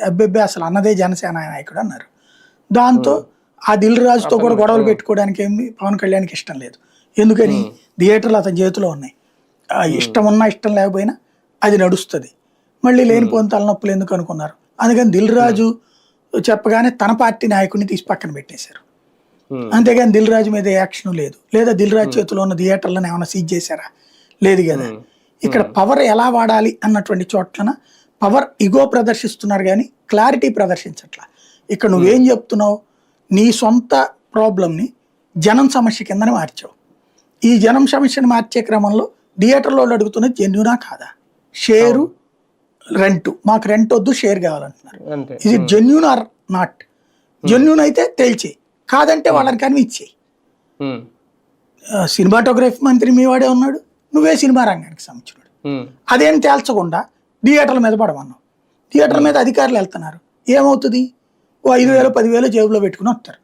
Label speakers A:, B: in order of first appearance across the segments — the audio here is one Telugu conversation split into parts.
A: అబ్బెబ్బే అసలు అన్నదే జనసేన నాయకుడు అన్నారు. దాంతో ఆ దిల్ రాజుతో కూడా గొడవలు పెట్టుకోవడానికి ఏమి పవన్ కళ్యాణ్కి ఇష్టం లేదు. ఎందుకని థియేటర్లు అతని చేతిలో ఉన్నాయి. ఇష్టం ఉన్నా ఇష్టం లేకపోయినా అది నడుస్తుంది. మళ్ళీ లేనిపోని తలనొప్పులు ఎందుకు అనుకున్నారు. అందుకని దిల్ రాజు చెప్పగానే తన పార్టీ నాయకుడిని తీసి పక్కన పెట్టేశారు. అంతేగాని దిల్ రాజు మీద యాక్షన్ లేదు. లేదా దిల్ రాజు చేతిలో ఉన్న థియేటర్లను ఏమైనా సీజ్ చేశారా? లేదు కదా. ఇక్కడ పవర్ ఎలా వాడాలి అన్నటువంటి చోట్లన పవర్ ఇగో ప్రదర్శిస్తున్నారు కానీ క్లారిటీ ప్రదర్శించట్లా. ఇక్కడ నువ్వేం చెప్తున్నావు, నీ సొంత ప్రాబ్లంని జనం సమస్య కిందని మార్చావు. ఈ జనం సమస్యను మార్చే క్రమంలో థియేటర్లో అడుగుతున్నది జెన్యూనా కాదా? షేరు రెంట్, మాకు రెంట్ వద్దు షేర్ కావాలంటున్నారు. ఇది జెన్యూన్ ఆర్ నాట్? జెన్యూన్ అయితే తేల్చేయి, కాదంటే వాళ్ళని కన్విన్స్ చేయి. సినిమాటోగ్రఫీ మంత్రి మీ వాడే ఉన్నాడు, నువ్వే సినిమా రంగానికి సంబంధించినాడు. అదేం తేల్చకుండా థియేటర్ల మీద పడమన్నావు. థియేటర్ల మీద అధికారులు వెళ్తున్నారు, ఏమవుతుంది? ఓ 5,000 10,000 జేబులో పెట్టుకుని వస్తారు.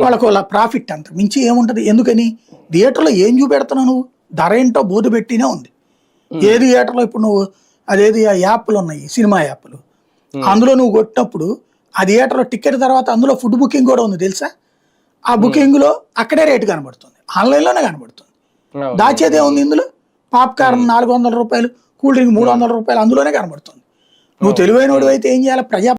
A: వాళ్ళకు వాళ్ళ ప్రాఫిట్ అంత మించి ఏముంటుంది. ఎందుకని థియేటర్లో ఏం చూపెడుతున్నావు నువ్వు? ధర ఏంటో బోధ పెట్టినే ఉంది. ఏ థియేటర్లో ఇప్పుడు నువ్వు అదేది ఆ యాప్లు ఉన్నాయి, సినిమా యాప్లు, అందులో నువ్వు కొట్టినప్పుడు ఆ థియేటర్లో టికెట్ తర్వాత అందులో ఫుడ్ బుకింగ్ కూడా ఉంది తెలుసా? ఆ బుకింగ్లో అక్కడే రేటు కనబడుతుంది, ఆన్లైన్లోనే కనబడుతుంది. దాచేదే ఉంది ఇందులో. పాప్కార్న్ 400 రూపాయలు, కూల్ డ్రింక్ 300 రూపాయలు అందులోనే కనబడుతుంది. నువ్వు తెలివైన వాడు అయితే ఏం చేయాలి?